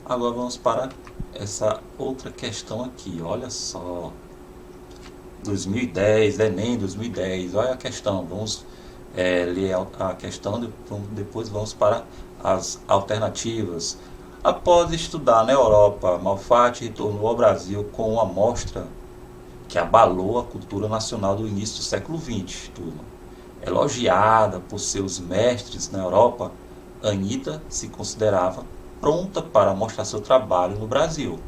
Agora vamos para essa outra questão aqui, olha só. 2010, Enem 2010, olha a questão, vamos ler a questão, depois vamos para as alternativas. Após estudar na Europa, Malfatti retornou ao Brasil com uma amostra que abalou a cultura nacional do início do século XX, turma. Elogiada por seus mestres na Europa, Anitta se considerava pronta para mostrar seu trabalho no Brasil,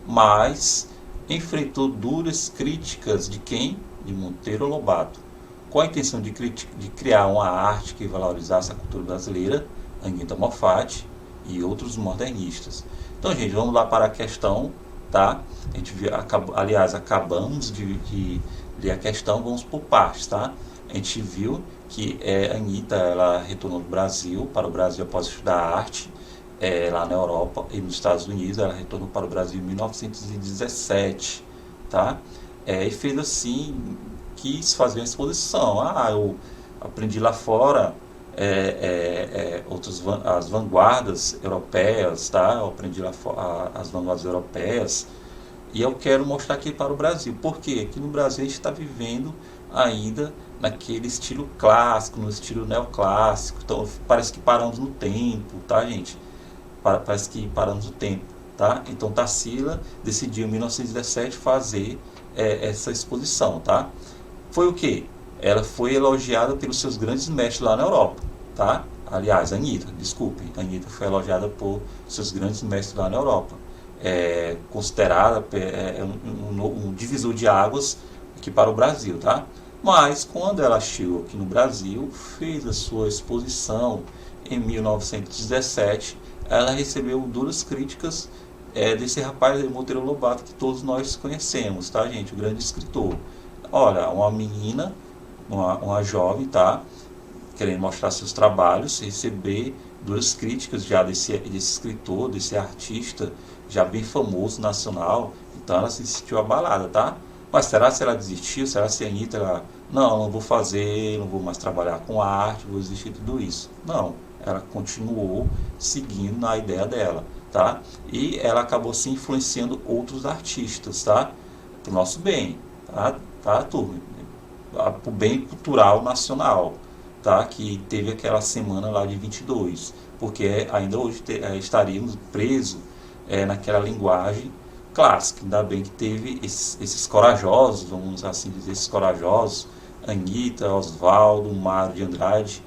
mas enfrentou duras críticas de quem? De Monteiro Lobato. Com a intenção de criar uma arte que valorizasse a cultura brasileira, Anitta Malfatti e outros modernistas. Então, gente, vamos lá para a questão, tá? A gente viu, aliás, acabamos de ler a questão, vamos por partes, tá? A gente viu que a Anitta, ela retornou do Brasil, para o Brasil após estudar arte, lá na Europa e nos Estados Unidos. Ela retornou para o Brasil em 1917, tá? E fez assim, quis fazer uma exposição. Eu aprendi lá fora as vanguardas europeias, tá? Eu aprendi lá as vanguardas europeias e eu quero mostrar aqui para o Brasil. Por quê? Aqui no Brasil a gente está vivendo ainda naquele estilo clássico, no estilo neoclássico. Então parece que paramos no tempo, tá, gente? Parece que paramos o tempo, tá? Então Tarsila decidiu em 1917 fazer essa exposição, tá? Foi o que? Ela foi elogiada pelos seus grandes mestres lá na Europa, tá? Aliás, Anitta, desculpe, Anitta foi elogiada por seus grandes mestres lá na Europa. Considerada um divisor de águas aqui para o Brasil, tá? Mas quando ela chegou aqui no Brasil, fez a sua exposição em 1917, ela recebeu duras críticas desse rapaz Monteiro Lobato que todos nós conhecemos, tá, gente? O grande escritor. Olha, uma menina, uma jovem, tá? Querendo mostrar seus trabalhos, receber duras críticas já desse escritor, desse artista, já bem famoso, nacional. Então ela se sentiu abalada, tá? Mas será se ela desistiu? Será se a Anitta, não vou fazer, não vou mais trabalhar com arte, vou desistir de tudo isso? Não, ela continuou seguindo na ideia dela, tá? E ela acabou se influenciando outros artistas, tá? Para o nosso bem, tá, turma? Para o bem cultural nacional, tá? Que teve aquela semana lá de 22, porque ainda hoje estaríamos presos naquela linguagem clássica. Ainda bem que teve esses corajosos, vamos assim dizer, esses corajosos, Anitta, Oswaldo, Mário de Andrade,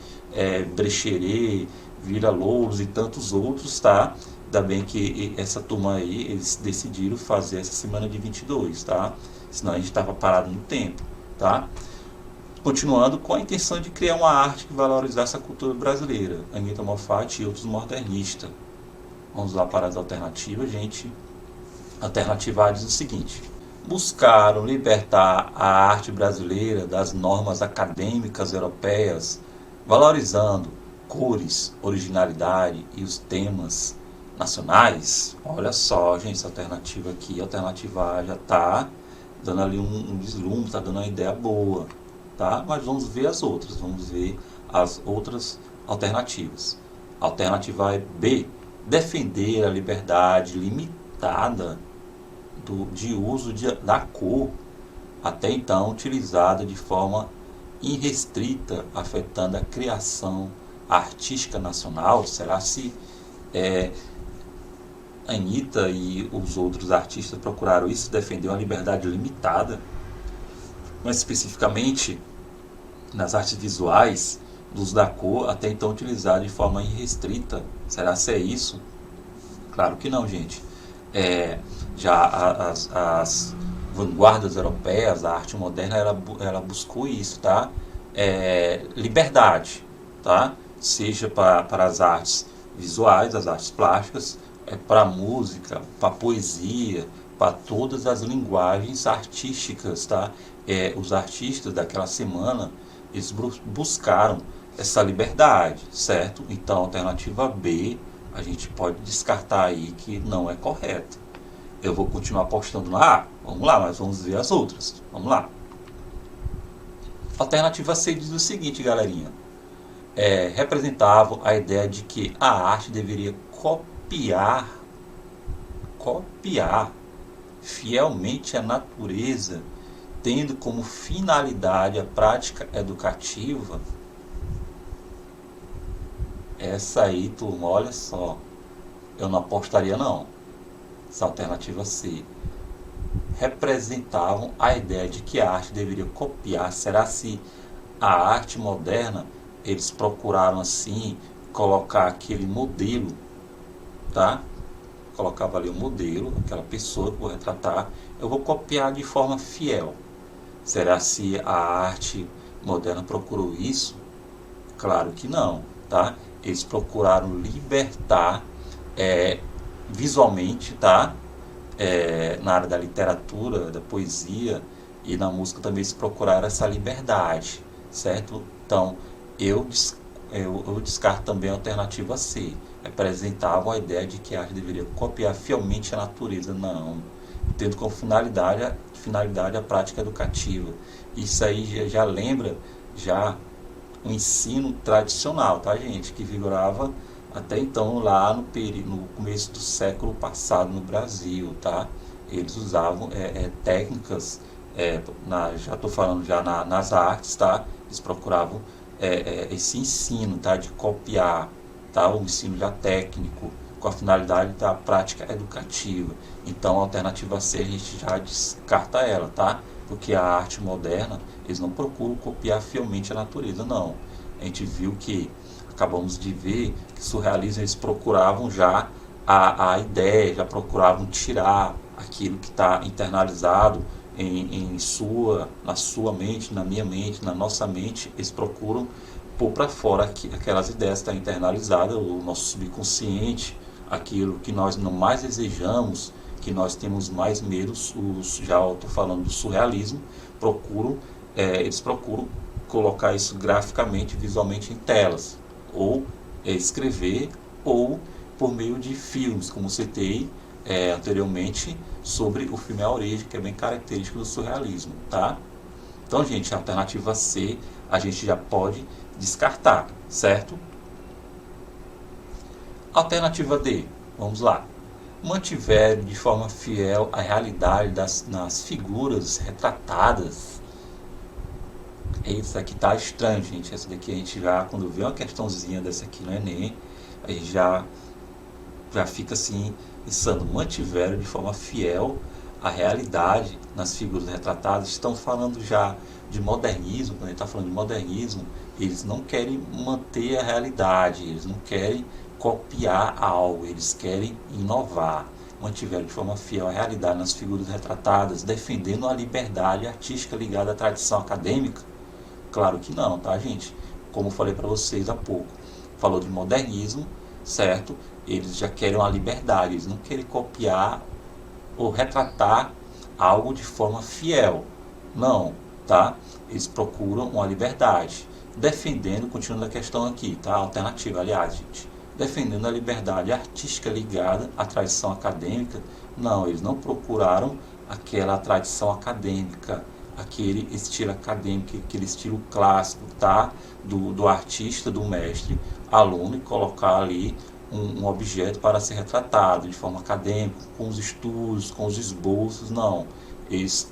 Brecheret, Vila Lobos e tantos outros, tá? Ainda bem que essa turma aí, eles decidiram fazer essa semana de 22, tá? Senão a gente estava parado no tempo, tá? Continuando com a intenção de criar uma arte que valorizasse a cultura brasileira, Anitta Malfatti e outros modernistas. Vamos lá para as alternativas, gente. A alternativa A diz o seguinte: buscaram libertar a arte brasileira das normas acadêmicas europeias, valorizando cores, originalidade e os temas nacionais. Olha só, gente, essa alternativa aqui, a alternativa A já está dando ali um deslumbre, está dando uma ideia boa, tá? Mas vamos ver as outras, vamos ver as outras alternativas. A alternativa B, defender a liberdade limitada de uso da cor, até então utilizada de forma irrestrita, afetando a criação artística nacional. Será se Anitta e os outros artistas procuraram isso, defender uma liberdade limitada, mas especificamente nas artes visuais, do uso da cor, até então utilizada de forma irrestrita? Será se é isso? Claro que não, gente. Já as vanguardas europeias, a arte moderna, ela buscou isso, tá? Liberdade, tá? Seja para as artes visuais, as artes plásticas, para a música, para a poesia, para todas as linguagens artísticas, tá? Os artistas daquela semana, eles buscaram essa liberdade, certo? Então, a alternativa B, a gente pode descartar aí que não é correta. Eu vou continuar apostando na A. Vamos lá, mas vamos ver as outras. Vamos lá. A alternativa C diz o seguinte, galerinha. Representavam a ideia de que a arte deveria copiar copiar fielmente a natureza, tendo como finalidade a prática educativa, essa aí, turma, olha só, eu não apostaria não. Essa alternativa C. Representavam a ideia de que a arte deveria copiar. Será se a arte moderna, eles procuraram assim colocar aquele modelo, tá? Colocava ali o modelo, aquela pessoa que eu vou retratar, eu vou copiar de forma fiel. Será se a arte moderna procurou isso? Claro que não, tá? Eles procuraram libertar visualmente, tá? Na área da literatura, da poesia e na música também se procuraram essa liberdade, certo? Então, eu descarto também a alternativa C. Representavam a ideia de que a arte deveria copiar fielmente a natureza. Não. Tendo como finalidade a prática educativa. Isso aí já lembra o ensino tradicional, tá, gente? Que vigorava até então lá no começo do século passado no Brasil, tá? Eles usavam técnicas, já estou falando já nas artes, tá? Eles procuravam esse ensino, tá? De copiar, tá? O ensino já técnico, com a finalidade da prática educativa. Então, a alternativa C a gente já descarta ela, tá? Porque a arte moderna, eles não procuram copiar fielmente a natureza, não. A gente viu que, acabamos de ver, que o surrealismo eles procuravam já a ideia, já procuravam tirar aquilo que está internalizado na sua mente, na minha mente, na nossa mente. Eles procuram pôr para fora aquelas ideias que estão internalizadas, o nosso subconsciente, aquilo que nós não mais desejamos, que nós temos mais medo. Já estou falando do surrealismo, eles procuram colocar isso graficamente, visualmente em telas, ou escrever, ou por meio de filmes, como citei anteriormente sobre o filme A Origem, que é bem característico do surrealismo, tá? Então, gente, a alternativa C a gente já pode descartar, certo? Alternativa D, vamos lá. Mantiveram de forma fiel a realidade nas figuras retratadas. Isso aqui tá estranho, gente. Essa daqui a gente já, quando vê uma questãozinha dessa aqui no Enem, a gente já fica assim, pensando, mantiveram de forma fiel a realidade nas figuras retratadas. Estão falando já de modernismo. Quando a gente está falando de modernismo, eles não querem manter a realidade, eles não querem copiar algo, eles querem inovar. Mantiveram de forma fiel a realidade nas figuras retratadas, defendendo a liberdade artística ligada à tradição acadêmica. Claro que não, tá, gente? Como eu falei para vocês há pouco, falou de modernismo, certo? Eles já querem uma liberdade, eles não querem copiar ou retratar algo de forma fiel. Não, tá? Eles procuram uma liberdade, defendendo, continuando a questão aqui, tá? Alternativa, aliás, gente. Defendendo a liberdade artística ligada à tradição acadêmica. Não, eles não procuraram aquela tradição acadêmica, aquele estilo acadêmico, aquele estilo clássico, tá? Do artista, do mestre, aluno, e colocar ali um objeto para ser retratado de forma acadêmica, com os estudos, com os esboços. Não, eles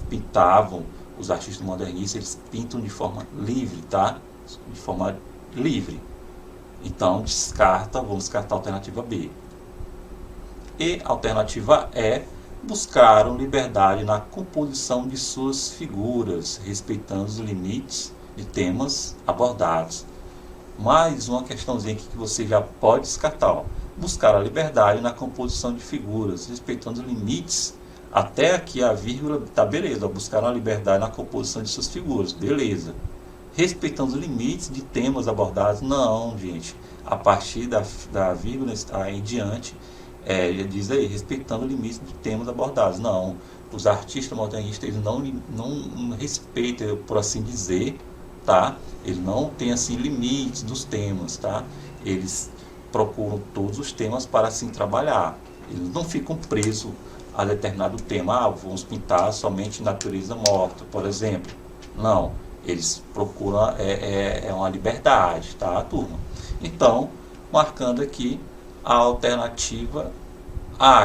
pintavam, os artistas modernistas, eles pintam de forma livre, tá? De forma livre. Então, vamos descartar a alternativa B. E a alternativa E, buscaram liberdade na composição de suas figuras, respeitando os limites de temas abordados. Mais uma questãozinha aqui que você já pode descartar. Ó. Buscar a liberdade na composição de figuras, respeitando os limites. Até aqui a vírgula, tá beleza. Ó. Buscaram a liberdade na composição de suas figuras, beleza. Respeitando os limites de temas abordados. Não, gente. A partir da vírgula em diante, diz aí, respeitando os limites de temas abordados. Não. Os artistas modernistas eles não respeitam, por assim dizer, tá? Eles não têm assim limites dos temas, tá? Eles procuram todos os temas para assim trabalhar. Eles não ficam presos a determinado tema. Vamos pintar somente natureza morta, por exemplo. Não. Eles procuram uma liberdade, tá, turma? Então, marcando aqui a alternativa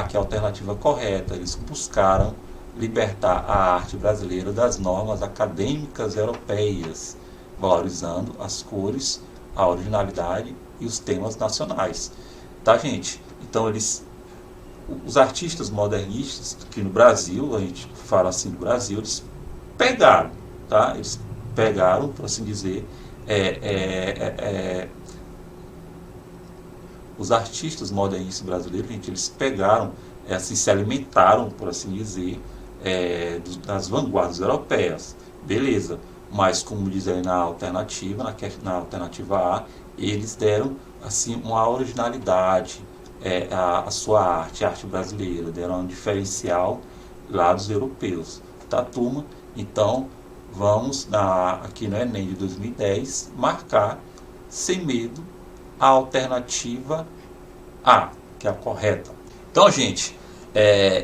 que é a alternativa correta. Eles buscaram libertar a arte brasileira das normas acadêmicas europeias, valorizando as cores, a originalidade e os temas nacionais. Tá, gente? Então, os artistas modernistas, que no Brasil, a gente fala assim do Brasil, eles pegaram, tá? Eles pegaram, por assim dizer, os artistas modernistas brasileiros, gente, eles pegaram, assim, se alimentaram, por assim dizer, das vanguardas europeias. Beleza, mas como diz aí na alternativa, na alternativa A, eles deram assim uma originalidade à sua arte, a arte brasileira, deram um diferencial lá dos europeus. Tá, turma? Então, vamos aqui no Enem de 2010 marcar sem medo a alternativa A, que é a correta. Então, gente,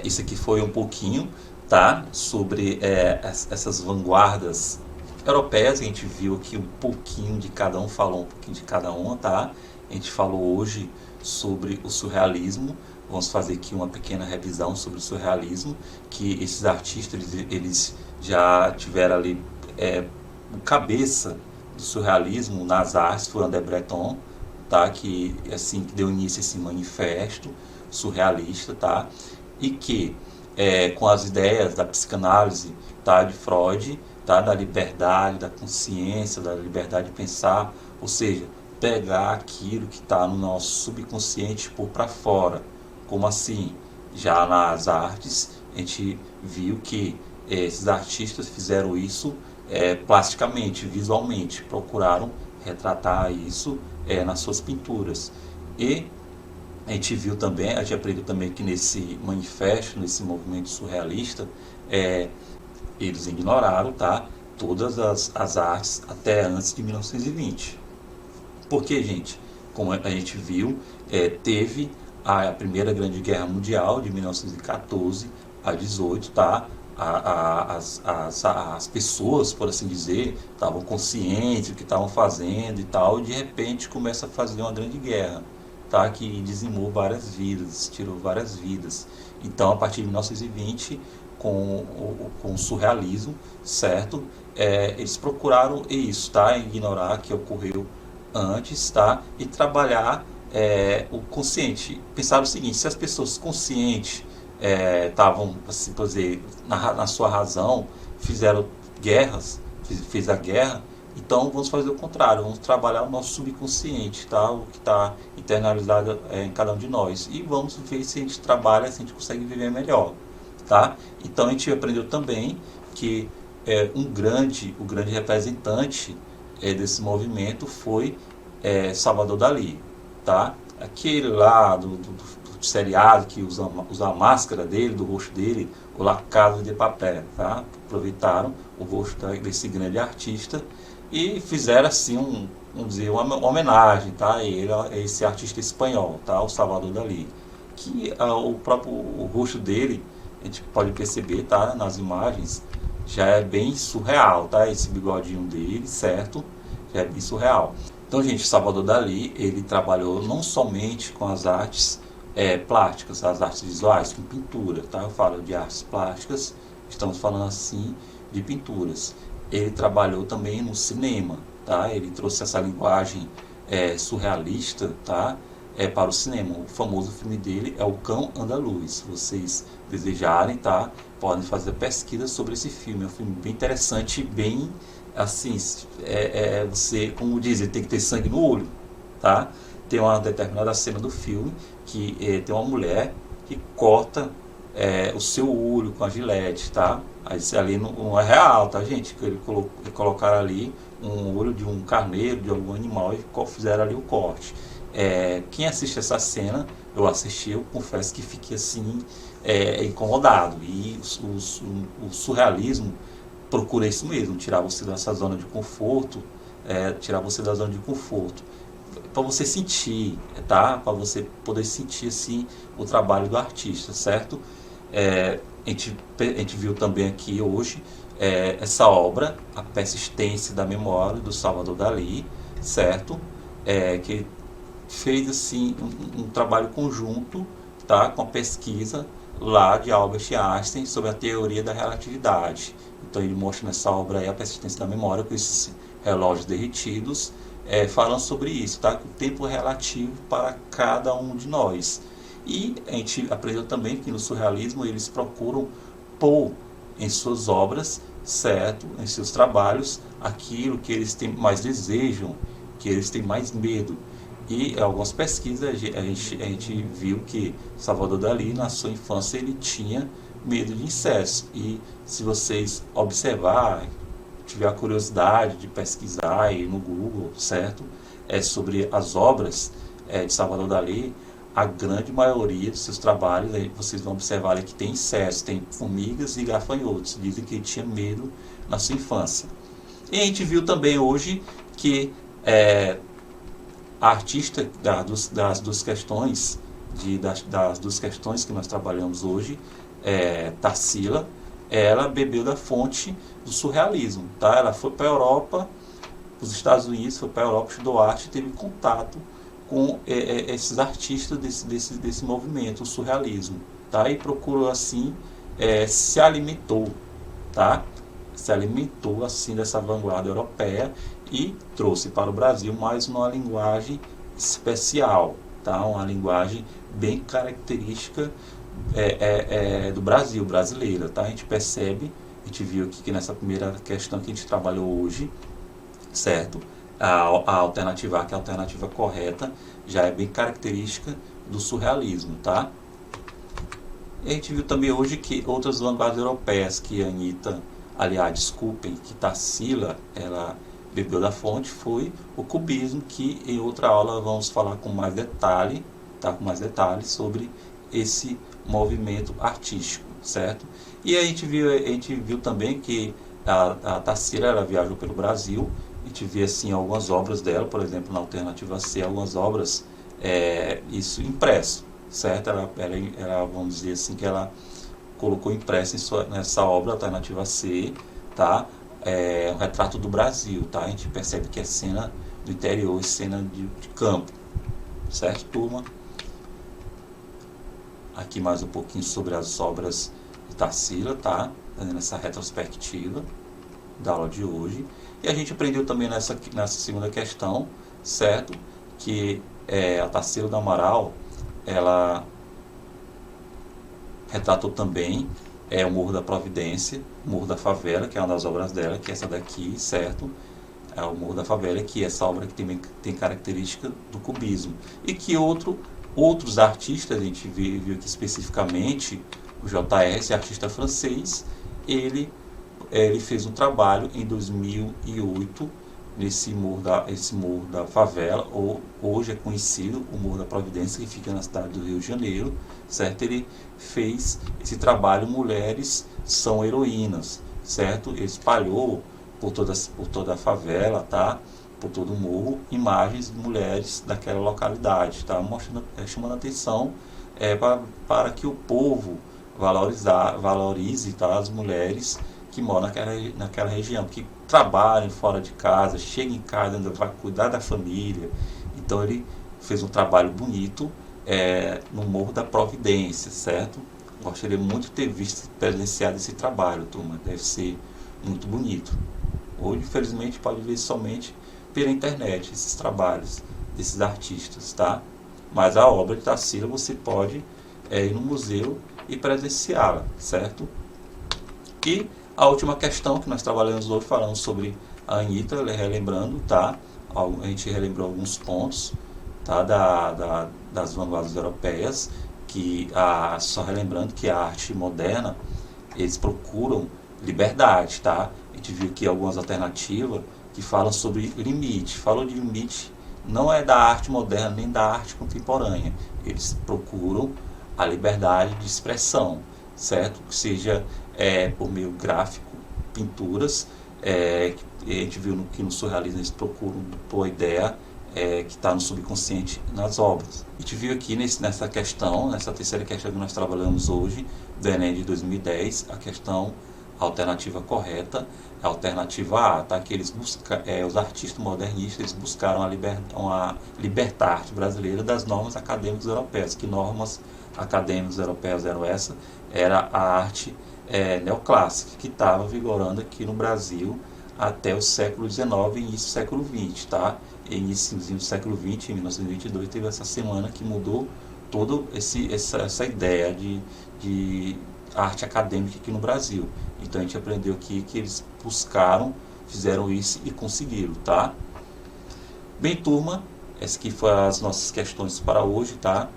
isso aqui foi um pouquinho, tá, sobre essas vanguardas europeias. A gente viu aqui um pouquinho de cada um, falou um pouquinho de cada uma, tá? A gente falou hoje sobre o surrealismo. Vamos fazer aqui uma pequena revisão sobre o surrealismo, que esses artistas eles já tiveram ali o cabeça do surrealismo nas artes, foi André Breton, tá? Que assim que deu início a esse manifesto surrealista, tá? E que com as ideias da psicanálise, tá, de Freud, tá, da liberdade, da consciência, da liberdade de pensar, ou seja, pegar aquilo que está no nosso subconsciente e pôr para fora. Como assim? Já nas artes, a gente viu que esses artistas fizeram isso plasticamente, visualmente, procuraram retratar isso nas suas pinturas. E a gente viu também, a gente aprendeu também que nesse manifesto, nesse movimento surrealista, eles ignoraram, tá, todas as artes até antes de 1920. Porque, gente, como a gente viu, teve a Primeira Grande Guerra Mundial de 1914 a 18, tá? As pessoas, por assim dizer, estavam conscientes do que estavam fazendo e tal, e de repente começa a fazer uma grande guerra, tá? Que dizimou várias vidas, tirou várias vidas. Então, a partir de 1920, com o surrealismo, certo? Eles procuraram isso, tá? Ignorar que ocorreu antes, tá? E trabalhar o consciente. Pensaram o seguinte: se as pessoas conscientes estavam, assim, por dizer, na sua razão, fizeram guerras, fez a guerra, então vamos fazer o contrário, vamos trabalhar o nosso subconsciente, tá? O que está internalizado em cada um de nós, e vamos ver se a gente trabalha, se a gente consegue viver melhor, tá? Então a gente aprendeu também que o grande representante desse movimento foi Salvador Dalí, tá? Aquele lá do seriado que usa a máscara dele, do rosto dele, o La Casa de Papel, tá? Aproveitaram o rosto desse grande artista e fizeram assim vamos dizer, uma homenagem, tá? A ele, a esse artista espanhol, tá? O Salvador Dalí, que o rosto dele, a gente pode perceber, tá? Nas imagens, já é bem surreal, tá? Esse bigodinho dele, certo? Já é bem surreal. Então, gente, Salvador Dalí, ele trabalhou não somente com as artes plásticas, as artes visuais, com pintura, tá? Eu falo de artes plásticas, estamos falando assim de pinturas. Ele trabalhou também no cinema, tá? Ele trouxe essa linguagem surrealista, tá? Para o cinema. O famoso filme dele é O Cão Andaluz. Se vocês desejarem, tá? Podem fazer pesquisa sobre esse filme. É um filme bem interessante, bem assim, você, como dizem, tem que ter sangue no olho, tá? Tem uma determinada cena do filme que tem uma mulher que corta o seu olho com a gilete, tá? Aí isso ali não é real, tá, gente? Ele colocaram ali um olho de um carneiro, de algum animal, e fizeram ali o corte. Quem assiste essa cena, eu assisti, eu confesso que fiquei assim incomodado. E o surrealismo procura isso mesmo, tirar você dessa zona de conforto, para você sentir, tá? Para você poder sentir assim o trabalho do artista, certo? A gente viu também aqui hoje essa obra, A Persistência da Memória, do Salvador Dalí, certo? Que fez assim um trabalho conjunto, tá? Com a pesquisa lá de Albert Einstein sobre a teoria da relatividade. Então ele mostra nessa obra aí a persistência da memória com esses relógios derretidos, falando sobre isso, tá? O tempo relativo para cada um de nós. E a gente aprendeu também que no surrealismo eles procuram pôr em suas obras, certo, em seus trabalhos, aquilo que eles têm mais desejam, que eles têm mais medo. E em algumas pesquisas a gente viu que Salvador Dalí, na sua infância, ele tinha medo de insetos. E se vocês observar, tiver a curiosidade de pesquisar aí no Google, certo, sobre as obras de Salvador Dalí, a grande maioria dos seus trabalhos, aí vocês vão observar ali que tem insetos, tem formigas e gafanhotos. Dizem que ele tinha medo na sua infância. E a gente viu também hoje que a artista das duas questões, das duas questões que nós trabalhamos hoje, Tarsila, ela bebeu da fonte do surrealismo, tá? Ela foi para a Europa, os Estados Unidos, foi para a Europa, estudou arte e teve contato com esses artistas desse movimento, o surrealismo, tá? E procurou assim, se alimentou, tá? Se alimentou assim dessa vanguarda europeia e trouxe para o Brasil mais uma linguagem especial, tá? Uma linguagem bem característica do Brasil, brasileira, tá? A gente percebe, a gente viu aqui que nessa primeira questão que a gente trabalhou hoje, certo? A alternativa A, que é a alternativa correta, já é bem característica do surrealismo, tá? E a gente viu também hoje que outras vanguardas europeias que a Anitta, aliás, desculpem, que Tarsila, ela bebeu da fonte, foi o cubismo, que em outra aula vamos falar com mais detalhe, tá? Com mais detalhes sobre esse movimento artístico, certo? E a gente viu também que a Tarsila, ela viajou pelo Brasil. A gente vê assim algumas obras dela, por exemplo, na alternativa C, algumas obras, isso impresso, certo? Ela, vamos dizer assim, que ela colocou impresso nessa obra, alternativa C, tá? Um retrato do Brasil, tá? A gente percebe que é cena do interior e cena de campo, certo, turma? Aqui mais um pouquinho sobre as obras de Tarsila, tá? Fazendo essa retrospectiva da aula de hoje. E a gente aprendeu também nessa segunda questão, certo? Que a Tarsila do Amaral, ela retratou também o Morro da Providência, o Morro da Favela, que é uma das obras dela, que é essa daqui, certo? É o Morro da Favela, que é essa obra que tem característica do cubismo. E que outros artistas, a gente viu aqui especificamente, o JS, artista francês, ele fez um trabalho em 2008 nesse morro da Favela, ou hoje é conhecido o Morro da Providência, que fica na cidade do Rio de Janeiro, certo? Ele fez esse trabalho Mulheres São Heroínas, certo? Ele espalhou por toda a favela, tá? Por todo o morro, imagens de mulheres daquela localidade, tá? Chamando a atenção para que o povo valorize, tá? As mulheres que moram naquela região, que trabalham fora de casa, chegam em casa, ainda vai cuidar da família. Então ele fez um trabalho bonito no Morro da Providência, certo? Gostaria muito de ter visto, presenciado esse trabalho, turma. Deve ser muito bonito. Hoje, infelizmente, pode ver somente pela internet esses trabalhos desses artistas, tá? Mas a obra de Tarsila você pode ir no museu e presenciá-la, certo? E a última questão que nós trabalhamos hoje, falando sobre a Anitta, relembrando, tá? A gente relembrou alguns pontos, tá? Das vanguardas europeias, só relembrando que a arte moderna, eles procuram liberdade, tá? A gente viu aqui algumas alternativas que falam sobre limite. Falou de limite, não é da arte moderna nem da arte contemporânea. Eles procuram a liberdade de expressão, certo? Que seja por meio gráfico, pinturas, a gente viu que no surrealismo eles procuram pôr a ideia que está no subconsciente nas obras. A gente viu aqui nessa questão, nessa terceira questão que nós trabalhamos hoje, do Enem de 2010, a questão alternativa correta, a alternativa A, tá? Que os artistas modernistas buscaram libertar a arte brasileira das normas acadêmicas europeias. Que normas acadêmicos europeus eram essa, era a arte neoclássica, que estava vigorando aqui no Brasil até o século XIX e início do século XX, tá? E início do século XX, em 1922, teve essa semana que mudou toda essa ideia de arte acadêmica aqui no Brasil. Então a gente aprendeu aqui que eles buscaram, fizeram isso e conseguiram, tá? Bem, turma, essas aqui foram as nossas questões para hoje, tá?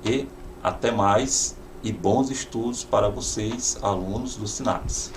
E até mais e bons estudos para vocês, alunos do SINAPS.